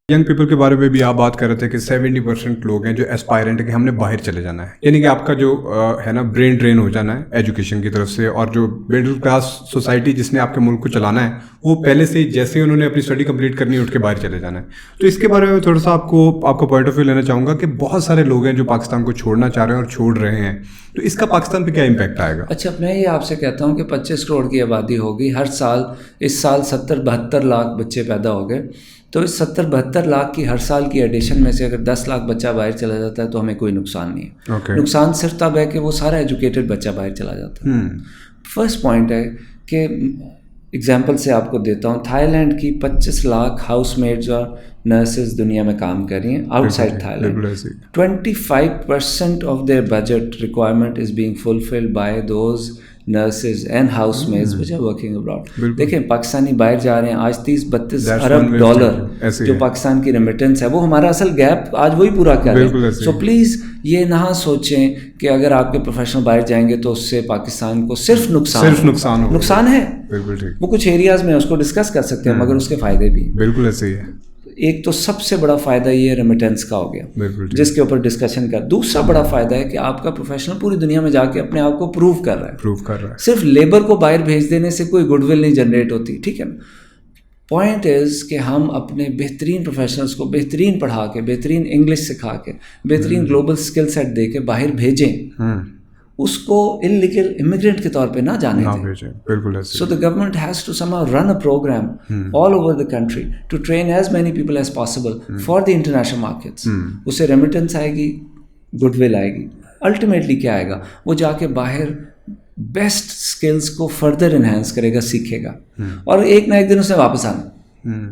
Young people کے بارے میں بھی آپ بات کر رہے تھے کہ 70% لوگ ہیں جو ایسپائرنٹ ہے کہ ہم نے باہر چلے جانا ہے، یعنی کہ آپ کا جو ہے نا برین ڈرین ہو جانا ہے ایجوکیشن کی طرف سے، اور جو مڈل کلاس سوسائٹی جس نے آپ کے ملک کو چلانا ہے وہ پہلے سے جیسے انہوں نے اپنی اسٹڈی کمپلیٹ کرنی ہے اٹھ کے باہر چلے جانا ہے. تو اس کے بارے میں تھوڑا سا آپ کا پوائنٹ آف ویو لینا چاہوں گا کہ بہت سارے لوگ ہیں جو پاکستان کو چھوڑنا چاہ رہے ہیں اور چھوڑ رہے ہیں، تو اس کا پاکستان پہ کیا امپیکٹ آئے گا؟ اچھا، میں یہ آپ سے کہتا ہوں کہ 25 کروڑ کی آبادی ہوگی ہر سال. اس سال 70-72 لاکھ بچے پیدا ہو گئے، تو اس 70-72 لاکھ کی ہر سال کی ایڈیشن میں سے اگر 10 لاکھ بچہ باہر چلا جاتا ہے تو ہمیں کوئی نقصان نہیں ہے. نقصان صرف تب ہے کہ وہ سارا ایجوکیٹڈ بچہ باہر چلا جاتا ہے. فرسٹ پوائنٹ ہے کہ اگزامپل سے آپ کو دیتا ہوں، تھائی لینڈ کی 25 لاکھ ہاؤس میڈز اور نرسز دنیا میں کام کر رہی ہیں outside Thailand. 25% of their budget requirement is being fulfilled by those nurses and house maids which are working abroad. دیکھیں پاکستانی باہر جا رہے ہیں، آج 30-32 ارب ڈالر جو پاکستان کی ریمیٹنس ہے وہ ہمارا اصل گیپ آج وہی پورا کر رہے ہیں. سو پلیز یہ نہ سوچیں کہ اگر آپ کے پروفیشنل باہر جائیں گے تو اس سے پاکستان کو صرف نقصان ہے. وہ کچھ ایریاز میں اس کو ڈسکس کر سکتے ہیں مگر اس کے فائدے بھی. بالکل ایسے ہی ہے. ایک تو سب سے بڑا فائدہ یہ ریمیٹنس کا ہو گیا جس کے اوپر ڈسکشن کر. دوسرا بڑا فائدہ ہے کہ آپ کا پروفیشنل پوری دنیا میں جا کے اپنے آپ کو پروو کر رہا ہے. صرف لیبر کو باہر بھیج دینے سے کوئی گڈ ول نہیں جنریٹ ہوتی، ٹھیک ہے نا. پوائنٹ از کہ ہم اپنے بہترین پروفیشنلس کو بہترین پڑھا کے، بہترین انگلش سکھا کے، بہترین گلوبل اسکل سیٹ دے کے باہر بھیجیں، اس کو انلیگل امیگرینٹ کے طور پہ نہ جانے دیں. بالکل. So the government has to somehow run a program all over the country to train as many people as possible for the international markets. اس سے ریمیٹنس آئے گی، گڈ ول آئے گی. الٹیمیٹلی کیا آئے گا؟ وہ جا کے باہر بیسٹ اسکلس کو فردر انہینس کرے گا، سیکھے گا، اور ایک نہ ایک دن اس نے واپس آنا.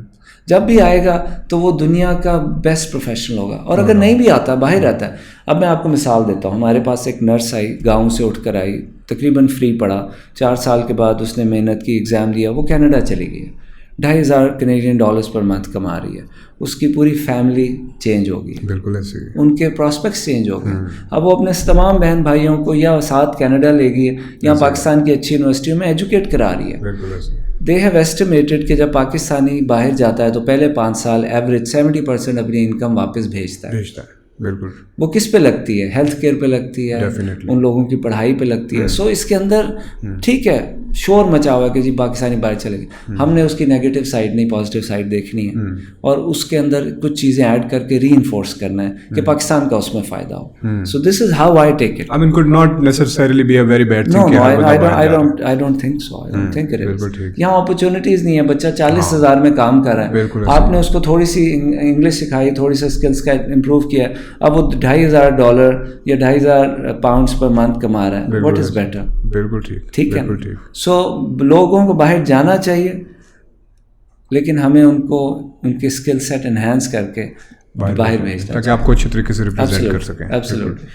جب بھی آئے گا تو وہ دنیا کا بیسٹ پروفیشنل ہوگا. اور اگر نہیں بھی آتا، باہر رہتا ہے. اب میں آپ کو مثال دیتا ہوں. ہمارے پاس ایک نرس آئی، گاؤں سے اٹھ کر آئی، تقریباً فری پڑھا. 4 سال کے بعد اس نے محنت کی، ایگزام دیا، وہ کینیڈا چلی گئی. 2,500 کینیڈین ڈالرز پر منتھ کما رہی ہے. اس کی پوری فیملی چینج ہو گئی، بالکل ایسے ہی ان کے پراسپیکٹس چینج ہو گئے. اب وہ اپنے تمام بہن بھائیوں کو یا ساتھ کینیڈا لے گئی ہے یا پاکستان کی اچھی یونیورسٹیوں میں ایجوکیٹ کرا رہی ہے. دے ہیو ایسٹیمیٹڈ کہ جب پاکستانی باہر جاتا ہے تو پہلے 5 سال ایوریج 70% اپنی انکم واپس بھیجتا ہے. بالکل. وہ کس پہ لگتی ہے؟ ہیلتھ کیئر پہ لگتی ہے، ان لوگوں کی پڑھائی پہ لگتی ہے. سو اس کے اندر ٹھیک ہے شور مچا ہوا ہے کہ جی پاکستانی باہر چلے گئے. ہم نے اس کی نیگیٹو سائڈ نہیں، پازیٹیو سائڈ دیکھنی ہے، اور اس کے اندر کچھ چیزیں ایڈ کر کے ری انفورس کرنا ہے کہ پاکستان کا اس میں فائدہ ہو. So this is how I take it. I mean could not necessarily be a very bad thing. No, I don't think so. I don't think it is. یہاں اپرچونیٹیز نہیں ہے. بچہ 40,000 میں کام کر رہا ہے، آپ نے اس کو تھوڑی سی انگلش سکھائی، تھوڑی سا اسکلس کا امپروو کیا، اب وہ $2,500 یا $2,500 پر منتھ کما رہا ہے. What is better? بالکل ٹھیک ہے. سو لوگوں کو باہر جانا چاہیے، لیکن ہمیں ان کو ان کے اسکل سیٹ انہینس کر کے باہر بھیجنا تاکہ آپ کو اچھی طریقے سے ریپرزینٹ کر سکیں. ایبسلیوٹلی.